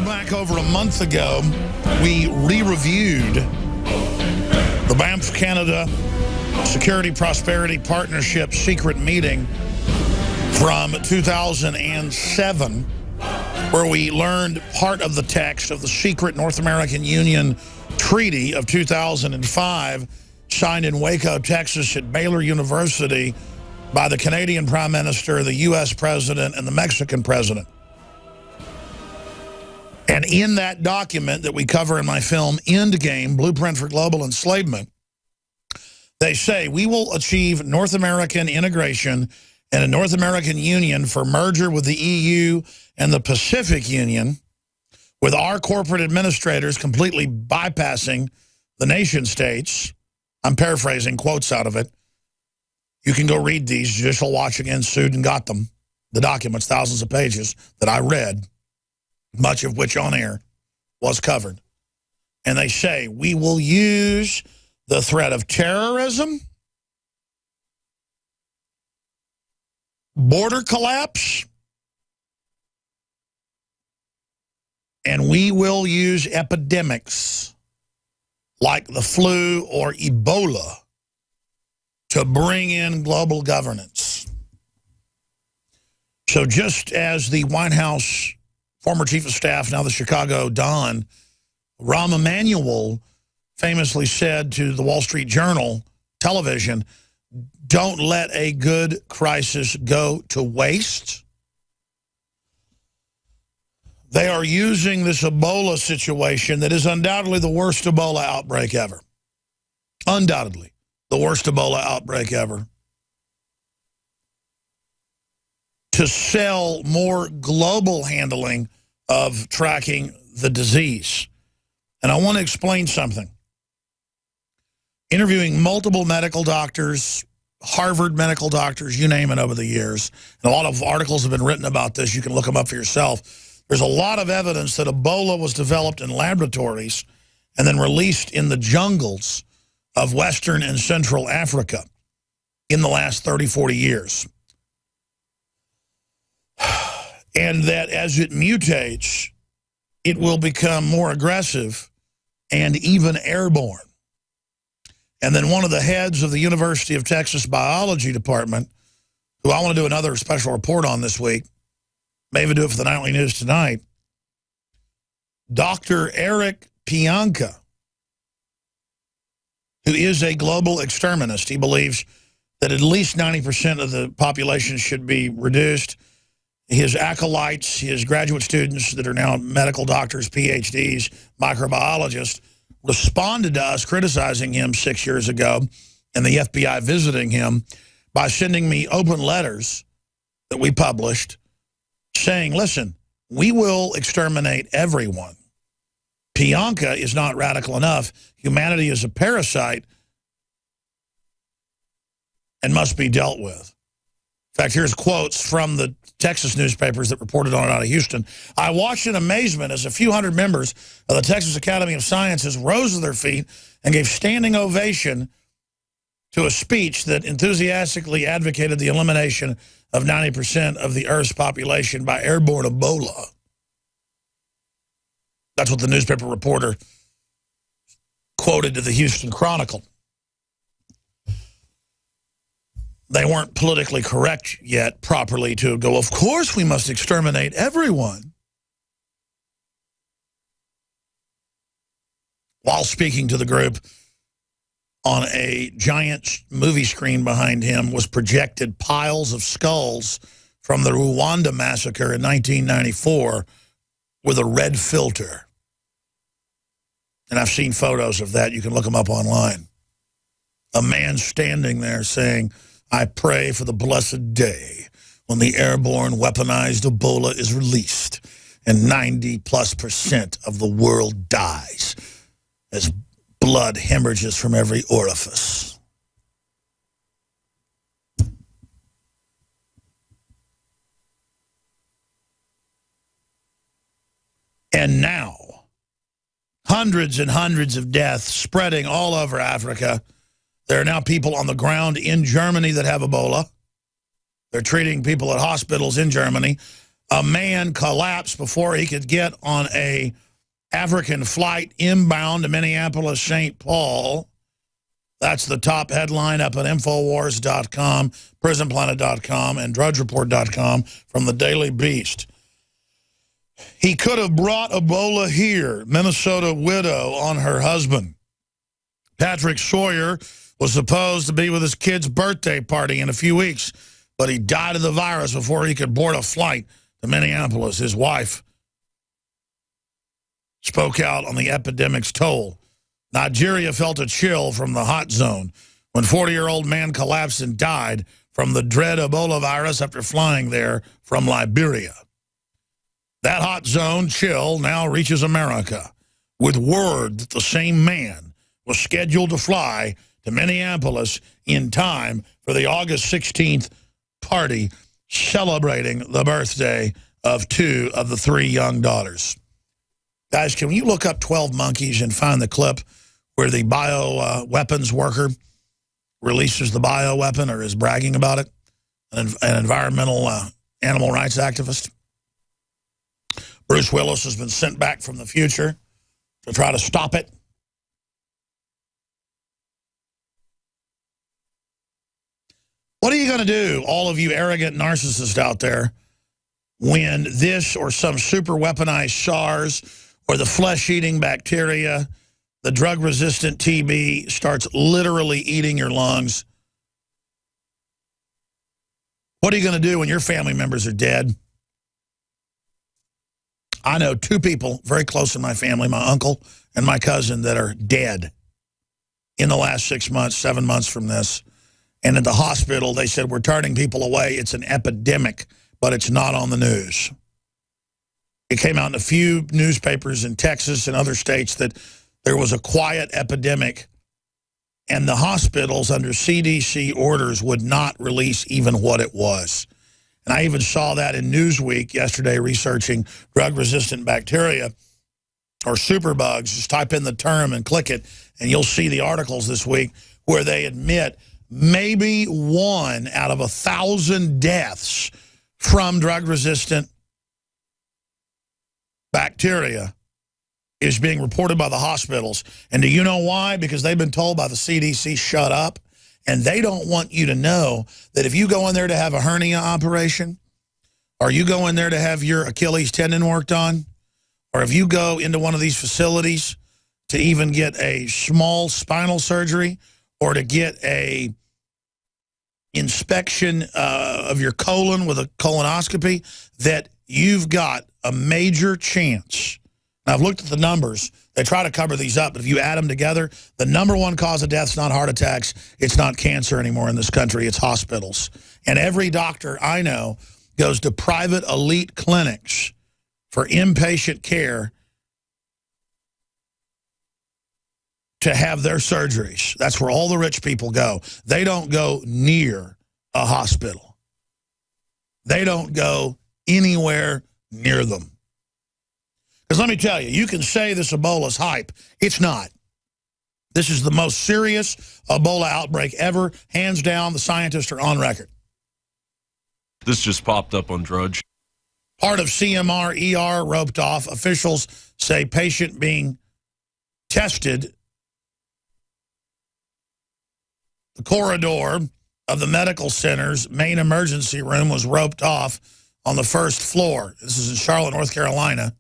go back over a month ago, we re-reviewed the Banff Canada Security Prosperity Partnership secret meeting from 2007, where we learned part of the text of the secret North American Union Treaty of 2005, signed in Waco, Texas at Baylor University by the Canadian Prime Minister, the U.S. President, and the Mexican President. And in that document that we cover in my film, Endgame, Blueprint for Global Enslavement, they say we will achieve North American integration and a North American Union for merger with the EU and the Pacific Union, with our corporate administrators completely bypassing the nation states. I'm paraphrasing quotes out of it. You can go read these. Judicial Watch again sued and got them. The documents, thousands of pages that I read, much of which on air was covered. And they say we will use the threat of terrorism, border collapse, and we will use epidemics like the flu or Ebola to bring in global governance. So just as the White House former chief of staff, now the Chicago Don, Rahm Emanuel, famously said to the Wall Street Journal television, "Don't let a good crisis go to waste." They are using this Ebola situation that is undoubtedly the worst Ebola outbreak ever. Undoubtedly the worst Ebola outbreak ever, to sell more global handling of tracking the disease. And I want to explain something. Interviewing multiple medical doctors, Harvard medical doctors, you name it, over the years, and a lot of articles have been written about this. You can look them up for yourself. There's a lot of evidence that Ebola was developed in laboratories and then released in the jungles of Western and Central Africa in the last 30, 40 years. And that as it mutates, it will become more aggressive and even airborne. And then one of the heads of the University of Texas Biology Department, who I want to do another special report on this week, may even do it for the Nightly News tonight, Dr. Eric Pianka, who is a global exterminist. He believes that at least 90% of the population should be reduced. His acolytes, his graduate students that are now medical doctors, PhDs, microbiologists, responded to us criticizing him 6 years ago and the FBI visiting him by sending me open letters that we published saying, listen, we will exterminate everyone. Pianka is not radical enough. Humanity is a parasite and must be dealt with. In fact, here's quotes from the Texas newspapers that reported on it out of Houston. "I watched in amazement as a few hundred members of the Texas Academy of Sciences rose to their feet and gave standing ovation to a speech that enthusiastically advocated the elimination of 90% of the Earth's population by airborne Ebola." That's what the newspaper reporter quoted to the Houston Chronicle. They weren't politically correct yet properly to go, of course we must exterminate everyone, while speaking to the group on a giant movie screen behind him was projected piles of skulls from the Rwanda massacre in 1994 with a red filter. And I've seen photos of that. You can look them up online. A man standing there saying, "I pray for the blessed day when the airborne weaponized Ebola is released and 90+% of the world dies as blood hemorrhages from every orifice." And now, hundreds and hundreds of deaths spreading all over Africa. There are now people on the ground in Germany that have Ebola. They're treating people at hospitals in Germany. A man collapsed before he could get on a African flight inbound to Minneapolis, St. Paul. That's the top headline up at Infowars.com, PrisonPlanet.com, and DrudgeReport.com from the Daily Beast. He could have brought Ebola here, Minnesota widow on her husband. Patrick Sawyer was supposed to be with his kid's birthday party in a few weeks, but he died of the virus before he could board a flight to Minneapolis. His wife spoke out on the epidemic's toll. Nigeria felt a chill from the hot zone when 40-year-old man collapsed and died from the dread Ebola virus after flying there from Liberia. That hot zone chill now reaches America with word that the same man was scheduled to fly to Minneapolis in time for the August 16th party celebrating the birthday of 2 of the 3 young daughters. Guys, can you look up 12 Monkeys and find the clip where the bioweapons worker releases the bioweapon or is bragging about it? An environmental animal rights activist. Bruce Willis has been sent back from the future to try to stop it. What are you going to do, all of you arrogant narcissists out there, when this or some super weaponized SARS or the flesh-eating bacteria, the drug-resistant TB starts literally eating your lungs? What are you going to do when your family members are dead? I know 2 people very close in my family, my uncle and my cousin, that are dead in the last 6 months, 7 months from this. And at the hospital, they said, we're turning people away. It's an epidemic, but it's not on the news. It came out in a few newspapers in Texas and other states that there was a quiet epidemic, and the hospitals under CDC orders would not release even what it was. And I even saw that in Newsweek yesterday researching drug-resistant bacteria or superbugs. Just type in the term and click it, and you'll see the articles this week where they admit maybe 1 out of 1,000 deaths from drug-resistant bacteria is being reported by the hospitals. And do you know why? Because they've been told by the CDC, shut up. And they don't want you to know that if you go in there to have a hernia operation, or you go in there to have your Achilles tendon worked on, or if you go into one of these facilities to even get a small spinal surgery, or to get a inspection of your colon with a colonoscopy, that you've got a major chance. Now, I've looked at the numbers. They try to cover these up, but if you add them together, the #1 cause of death is not heart attacks. It's not cancer anymore in this country. It's hospitals. And every doctor I know goes to private elite clinics for inpatient care to have their surgeries. That's where all the rich people go. They don't go near a hospital. They don't go anywhere near them. Because let me tell you, you can say this Ebola's hype. It's not. This is the most serious Ebola outbreak ever. Hands down, the scientists are on record. This just popped up on Drudge. Part of CMR ER roped off. Officials say patient being tested. The corridor of the medical center's main emergency room was roped off on the 1st floor. This is in Charlotte, North Carolina.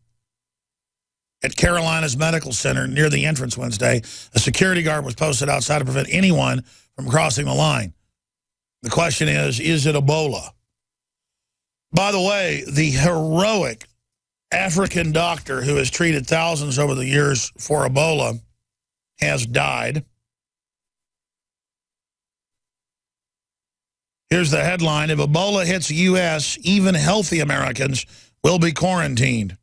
At Carolina's Medical Center near the entrance Wednesday, a security guard was posted outside to prevent anyone from crossing the line. The question is it Ebola? By the way, the heroic African doctor who has treated thousands over the years for Ebola has died. Here's the headline: if Ebola hits the U.S., even healthy Americans will be quarantined.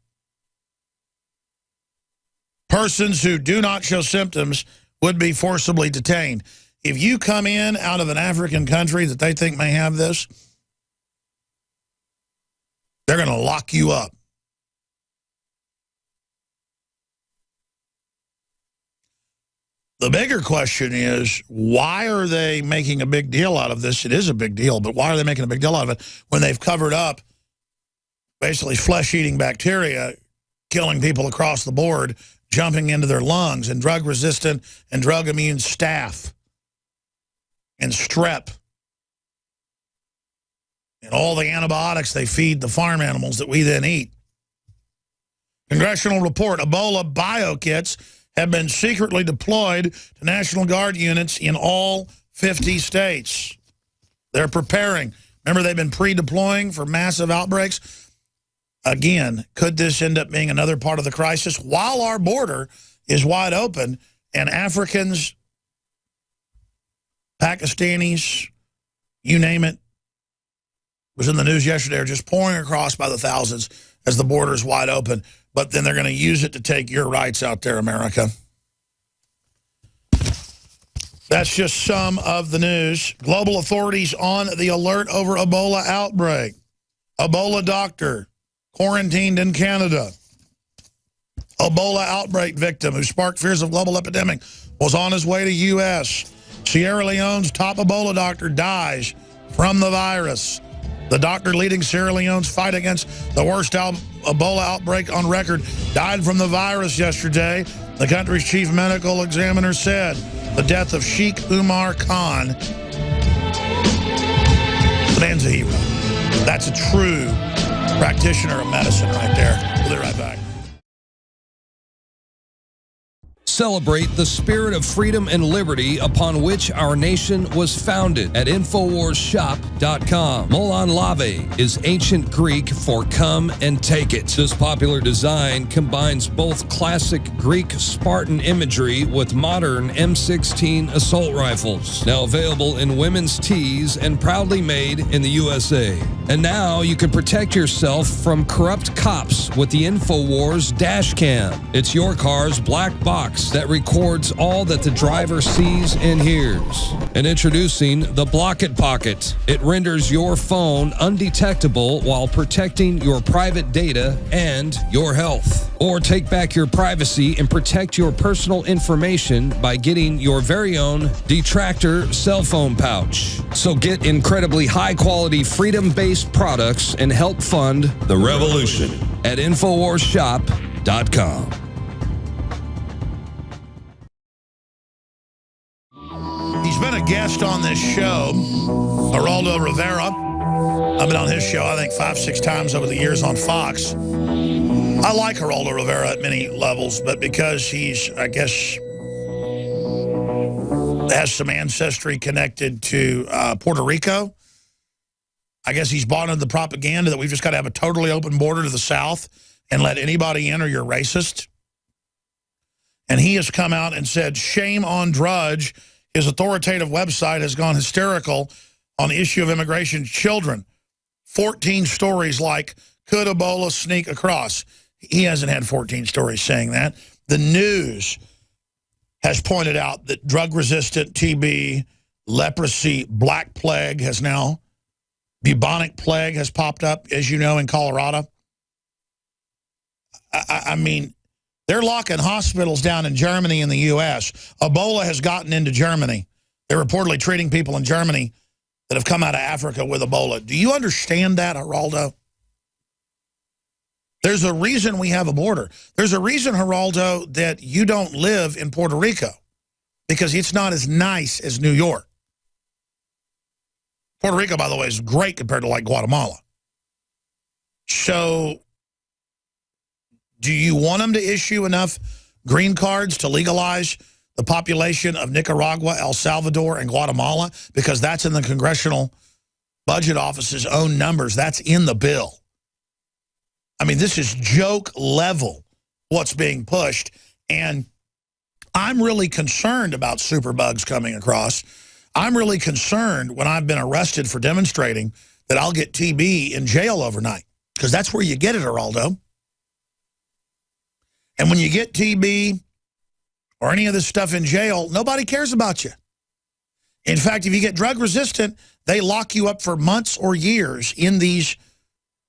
Persons who do not show symptoms would be forcibly detained. If you come in out of an African country that they think may have this, they're going to lock you up. The bigger question is, why are they making a big deal out of this? It is a big deal, but why are they making a big deal out of it when they've covered up basically flesh-eating bacteria killing people across the board, jumping into their lungs, and drug-resistant and drug-immune staph and strep and all the antibiotics they feed the farm animals that we then eat. Congressional report, Ebola bio-kits have been secretly deployed to National Guard units in all 50 states. They're preparing. Remember, they've been pre-deploying for massive outbreaks. Again, could this end up being another part of the crisis? While our border is wide open and Africans, Pakistanis, you name it, was in the news yesterday, are just pouring across by the thousands as the border is wide open. But then they're going to use it to take your rights out there, America. That's just some of the news. Global authorities on the alert over Ebola outbreak. Ebola doctor quarantined in Canada. Ebola outbreak victim who sparked fears of global epidemic was on his way to U.S. Sierra Leone's top Ebola doctor dies from the virus. The doctor leading Sierra Leone's fight against the worst Ebola outbreak on record died from the virus yesterday. The country's chief medical examiner said the death of Sheikh Umar Khan. The man's a hero. That's a true practitioner of medicine right there. We'll be right back. Celebrate the spirit of freedom and liberty upon which our nation was founded at InfoWarsShop.com. Molon Lave is ancient Greek for come and take it. This popular design combines both classic Greek Spartan imagery with modern M16 assault rifles. Now available in women's tees and proudly made in the USA. And now you can protect yourself from corrupt cops with the InfoWars dash cam. It's your car's black box that records all that the driver sees and hears. And introducing the Block It Pocket. It renders your phone undetectable while protecting your private data and your health. Or take back your privacy and protect your personal information by getting your very own Detractor cell phone pouch. So get incredibly high-quality, freedom-based products and help fund the revolution at InfoWarsShop.com. He's been a guest on this show, Geraldo Rivera. I've been on his show, I think, 5-6 times over the years on Fox. I like Geraldo Rivera at many levels, but because he's, I guess, has some ancestry connected to Puerto Rico, I guess he's bought into the propaganda that we've just got to have a totally open border to the south and let anybody in or you're racist. And he has come out and said, shame on Drudge. His authoritative website has gone hysterical on the issue of immigration children. 14 stories like, could Ebola sneak across? He hasn't had 14 stories saying that. The news has pointed out that drug-resistant TB, leprosy, black plague has now, bubonic plague has popped up, as you know, in Colorado. I mean, they're locking hospitals down in Germany and the U.S. Ebola has gotten into Germany. They're reportedly treating people in Germany that have come out of Africa with Ebola. Do you understand that, Geraldo? There's a reason we have a border. There's a reason, Geraldo, that you don't live in Puerto Rico, because it's not as nice as New York. Puerto Rico, by the way, is great compared to, like, Guatemala. So do you want them to issue enough green cards to legalize the population of Nicaragua, El Salvador, and Guatemala? Because that's in the Congressional Budget Office's own numbers. That's in the bill. I mean, this is joke level what's being pushed. And I'm really concerned about superbugs coming across. I'm really concerned when I've been arrested for demonstrating that I'll get TB in jail overnight, because that's where you get it, Geraldo. And when you get TB or any of this stuff in jail, nobody cares about you. In fact, if you get drug resistant, they lock you up for months or years in these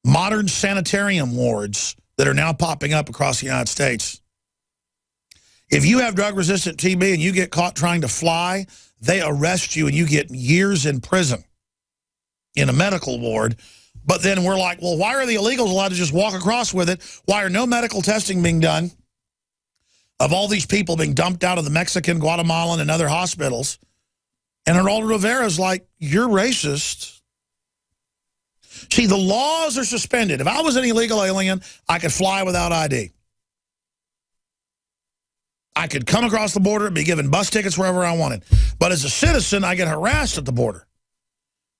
modern sanitarium wards that are now popping up across the United States. If you have drug-resistant TB and you get caught trying to fly, they arrest you and you get years in prison in a medical ward. But then we're like, well, why are the illegals allowed to just walk across with it? Why are no medical testing being done of all these people being dumped out of the Mexican, Guatemalan, and other hospitals? And Geraldo Rivera's like, you're racist. See, the laws are suspended. If I was an illegal alien, I could fly without ID. I could come across the border and be given bus tickets wherever I wanted. But as a citizen, I get harassed at the border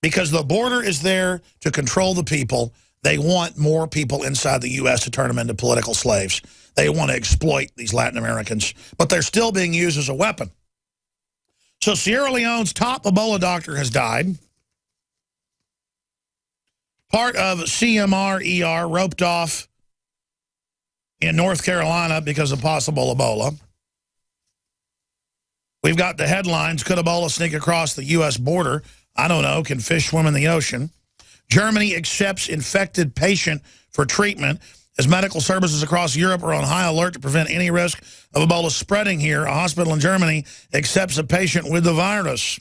because the border is there to control the people. They want more people inside the U.S. to turn them into political slaves. They want to exploit these Latin Americans, but they're still being used as a weapon. So Sierra Leone's top Ebola doctor has died. Part of CMR-ER roped off in North Carolina because of possible Ebola. We've got the headlines, could Ebola sneak across the U.S. border? I don't know, can fish swim in the ocean? Germany accepts infected patient for treatment as medical services across Europe are on high alert to prevent any risk of Ebola spreading here. A hospital in Germany accepts a patient with the virus.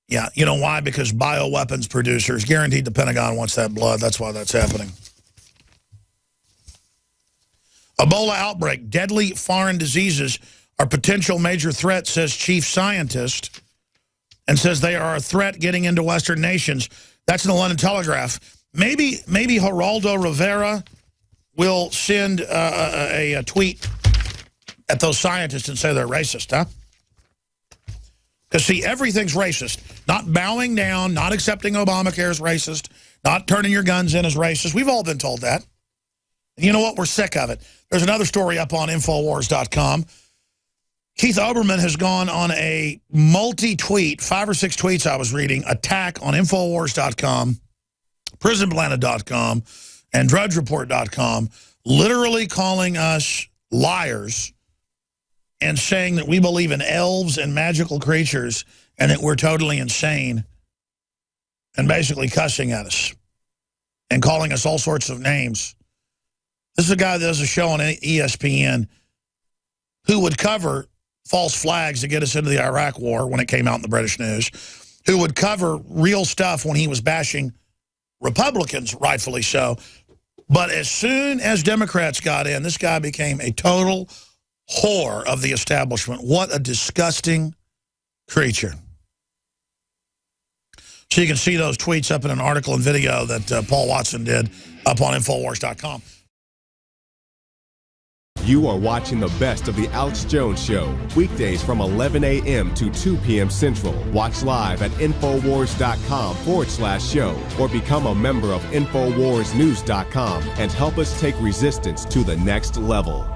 Yeah, you know why? Because bioweapons producers, guaranteed the Pentagon wants that blood. That's why that's happening. Ebola outbreak, deadly foreign diseases are potential major threats, says chief scientist, and says they are a threat getting into Western nations. That's in the London Telegraph. Maybe Geraldo Rivera will send a tweet at those scientists and say they're racist, huh? Because, see, everything's racist. Not bowing down, not accepting Obamacare is racist, not turning your guns in is racist. We've all been told that. And you know what? We're sick of it. There's another story up on Infowars.com. Keith Olbermann has gone on a multi-tweet, 5 or 6 tweets I was reading, attack on Infowars.com, PrisonPlanet.com, and DrudgeReport.com, literally calling us liars and saying that we believe in elves and magical creatures and that we're totally insane, and basically cussing at us and calling us all sorts of names. This is a guy that does a show on ESPN who would cover false flags to get us into the Iraq war when it came out in the British news, who would cover real stuff when he was bashing Republicans, rightfully so. But as soon as Democrats got in, this guy became a total whore of the establishment. What a disgusting creature. So you can see those tweets up in an article and video that Paul Watson did up on Infowars.com. You are watching the best of The Alex Jones Show, weekdays from 11 a.m. to 2 p.m. Central. Watch live at Infowars.com/show or become a member of InfoWarsNews.com and help us take resistance to the next level.